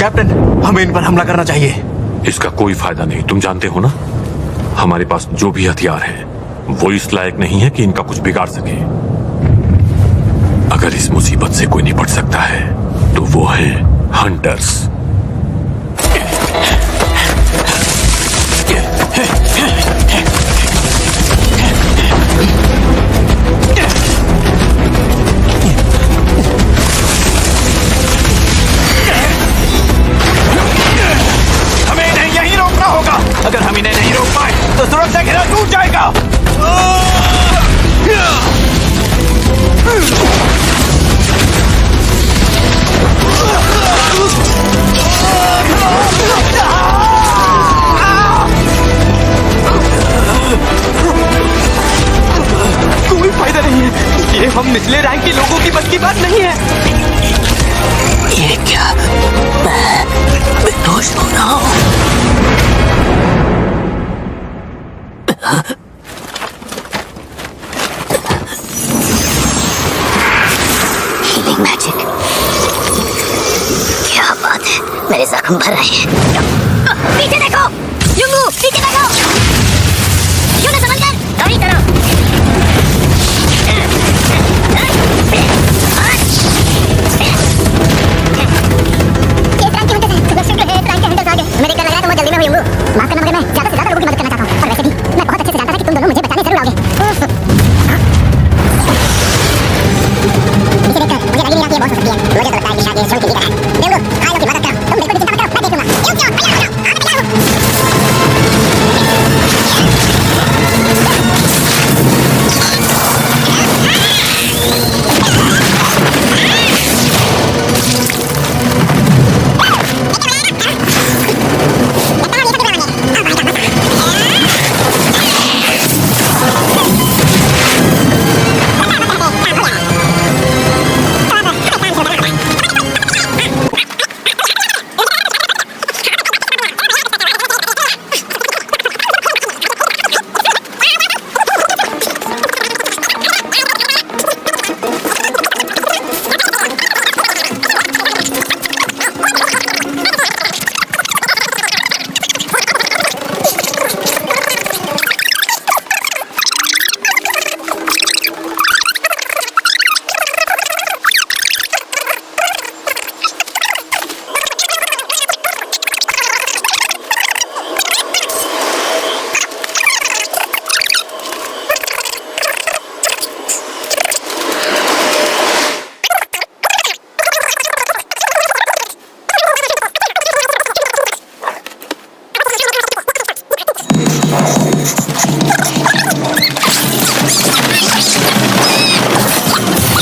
Captain, हमें इन पर हमला करना चाहिए। इसका कोई फायदा नहीं, तुम जानते हो ना, हमारे पास जो भी हथियार है वो इस लायक नहीं है कि इनका कुछ बिगाड़ सके। अगर इस मुसीबत से कोई निपट सकता है तो वो है हंटर्स। हमें इन्हें यहीं रोकना होगा। अगर हम इन्हें नहीं रोक पाए तो सुरक्षा घेरा टूट जाएगा। कोई फायदा नहीं है, ये हम निचले रैंक के लोगों की बस की बात नहीं है। ये क्या, मैं बेहोश हो रहा हूँ। हीलिंग मैजिक, क्या बात है, मेरे जख्म भर रहे हैं। पीछे देखो युंगू, पीछे देखो। यूने समंदर दोरी करो। मेरे घर लगाया तो मैं जल्दी में हुई हूँ। माफ करना, मगर मैं ज्यादा से ज्यादा लोगों की मदद करना चाहता हूँ। और वैसे भी मैं बहुत अच्छे से जानता था कि तुम दोनों मुझे बचाने जरूर आओगे। पीछे देखकर मुझे लग ही नहीं रहा कि ये बहुत हो सकती है। मुझे तो लगता है कि शायद ये शोर की जीत है। देवगुरु, आइए की मदद करो। तुम बिल्कुल भी चिंता मत करो, मैं देख लूंगा। क्यों क्यों भैया आगे दानवों से हासिल किया जा सकता है, जिनसे दानवों के खिलाफ लड़ने वाले बहुत से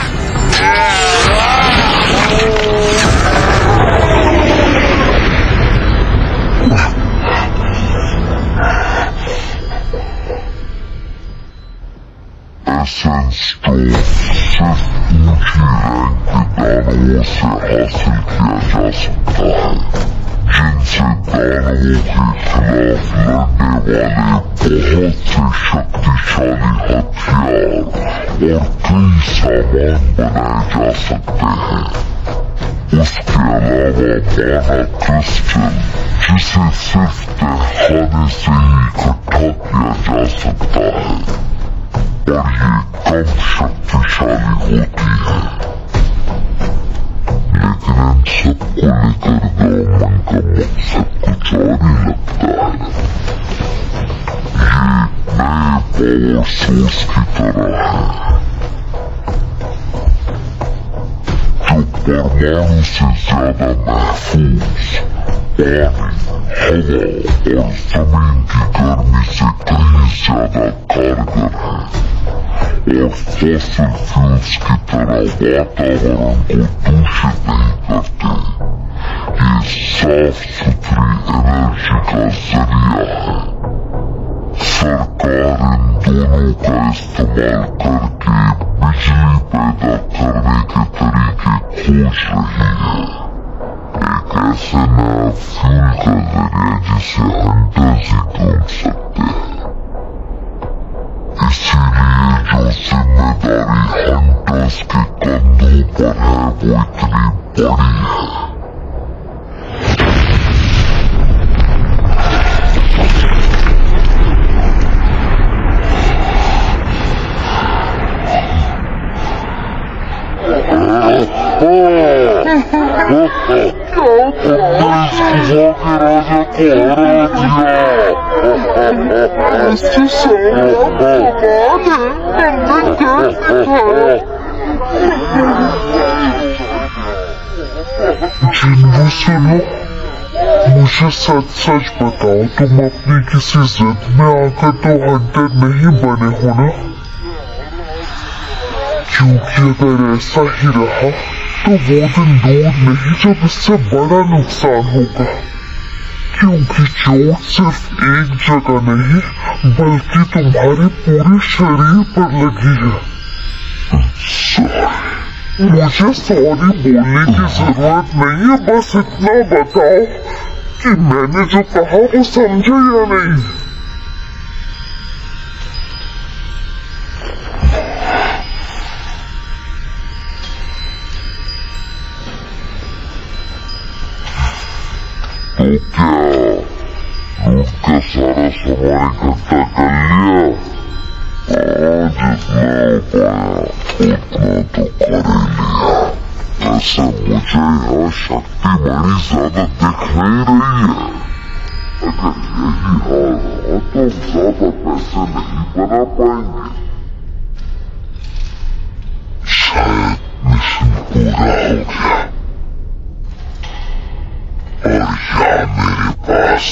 शक्तिशाली हथियार और कई सामान बनाए जा सकते हैं। उसके अलावा माना क्रिस्टल, जिसे सिर्फ तहखाने से ही इकट्ठा किया जा सकता है और ये कम शक्तिशाली होती है। लेकिन इन सबको लेकर दामन का मकसद कुछ और ही लगता है। ये नए पावर सोर्स की तरह है, जो परमाणु से ज्यादा महफूज पानी, हवा और जमीन की गर्मी से कहीं ज्यादा कारगर है और फॉसिल फ्यूल्स की तरह वातावरण को दूषित नहीं करते। ये साफ सुथरी एनर्जी का जरिया है। सरकार इन दोनों का इस्तेमाल करके बिजली पैदा करने के तरीके खोज रही है। एक ऐसे नया फ्यूल का जरिया जिसे हंटर्स ही ढूंढ सकते हैं। इसीलिए जो जिम्मेदारी हंटर्स के कंधों पर है वो इतनी बड़ी है। जिन्हों सुनो, मुझे सच सच बताओ, तुम अपनी किसी जिद में आकर तो हंटर नहीं बने हो ना? क्योंकि अगर ऐसा ही रहा तो वो दिन दूर नहीं जब इससे बड़ा नुकसान होगा। क्योंकि चोट सिर्फ एक जगह नहीं बल्कि तुम्हारे पूरे शरीर पर लगी है। मुझे सॉरी बोलने की जरूरत नहीं है, बस इतना बताओ कि मैंने जो कहा वो समझे या नहीं। तो क्या लूट का सारा सामान इकट्ठा कर लिया? जितना उपाया उतना तो कर ही लिया। वैसे मुझे यहाँ शक्ति बड़ी ज्यादा दिख नहीं रही है। अगर यही हाल रहा तो हम ज्यादा पैसे नहीं बना पाएंगे। शायद मिशन पूरा हो गया और यहाँ मेरे पास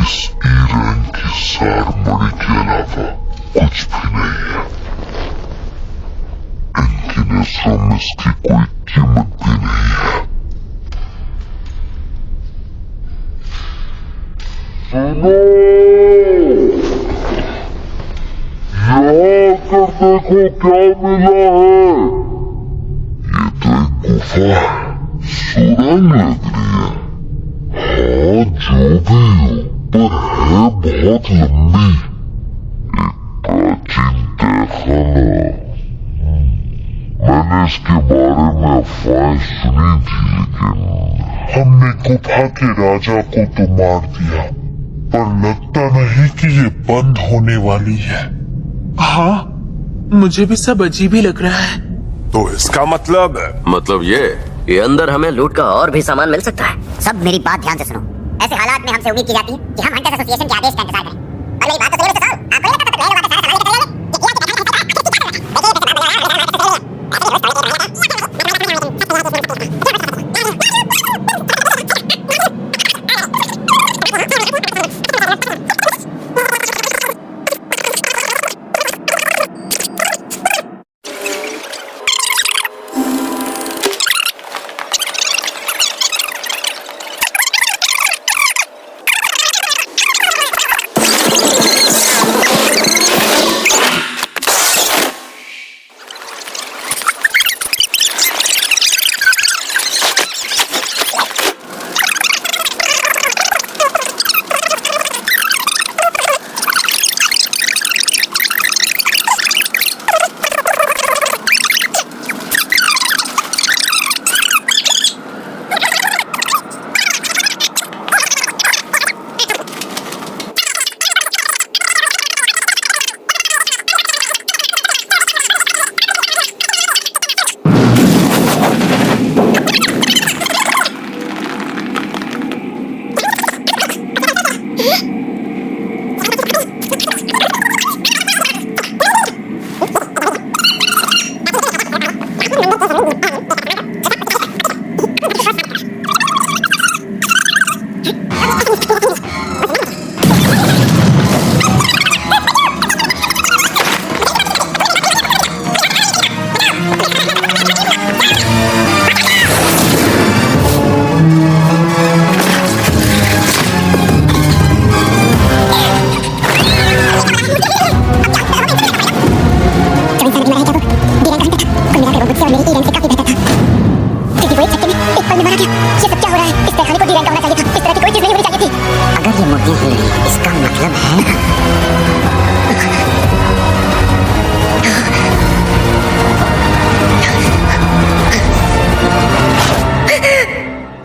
इस ईरन की सारमणि के अलावा कुछ भी नहीं है। इनकी नजरों में इसकी कोई कीमत भी नहीं है। सुनो, यहाँ कर देखो क्या मिला है। ये तो एक गुफा है, सुरंग लग रही है। हाँ, जो भी हो, पर है बहुत लंबी। एक प्राचीन तहखाना। मैंने इसके बारे में अफवाहें सुनी थी, लेकिन हमने गुफा के राजा को तो मार दिया, पर लगता नहीं कि ये बंद होने वाली है। हाँ, मुझे भी सब अजीब ही लग रहा है। तो इसका मतलब ये अंदर हमें लूट का और भी सामान मिल सकता है। सब मेरी बात ध्यान से सुनो। ऐसे हालात में हमसे उम्मीद की जाती है कि हम हंटर्स एसोसिएशन के आदेश का इंतजार करें। और मेरी बात तो सुनिए मिस्टर सॉल, आपको नहीं लगता पहले वाला सारा सामान लेकर चले जाएंगे?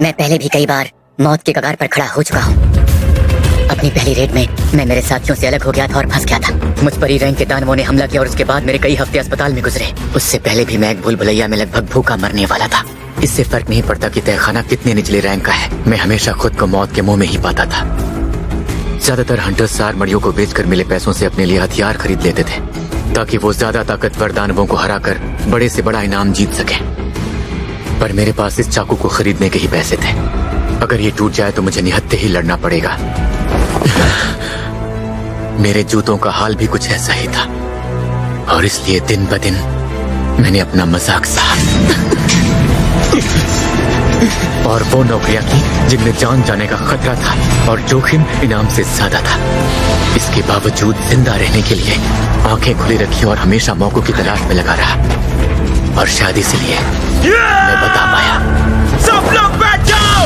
मैं पहले भी कई बार मौत के कगार पर खड़ा हो चुका हूँ। अपनी पहली रेड में मैं मेरे साथियों से अलग हो गया था और फंस गया था। मुझ पर ही रैंक के दानवों ने हमला किया और उसके बाद मेरे कई हफ्ते अस्पताल में गुजरे। उससे पहले भी मैं एक भूल भुलैया में लगभग भूखा मरने वाला था। इससे फर्क नहीं पड़ता कि तहखाना कितने निचले रैंक का है, मैं हमेशा खुद को मौत के मुंह में ही पाता था। ज्यादातर हंटर्स सार मड़ियों को बेचकर मिले पैसों से अपने लिए हथियार खरीद लेते थे ताकि वो ज्यादा ताकतवर दानवों को हराकर बड़े से बड़ा इनाम जीत सके। पर मेरे पास इस चाकू को खरीदने के ही पैसे थे। अगर ये टूट जाए तो मुझे निहत्थे ही लड़ना पड़ेगा। मेरे जूतों का हाल भी कुछ ऐसा ही था और इसलिए दिन ब दिन मैंने अपना मजाक सहा और वो नौकरियां की जिनमें जान जाने का खतरा था और जोखिम इनाम से ज्यादा था। इसके बावजूद जिंदा रहने के लिए आंखें खुली रखी और हमेशा मौकों की तलाश में लगा रहा और शायद इसलिए मैं बता पाया। सब लोग बैठ जाओ।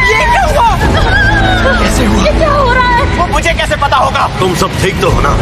ये क्या हुआ? कैसे हुआ? ये क्या हो रहा है? वो मुझे कैसे पता होगा? तुम सब ठीक तो हो ना?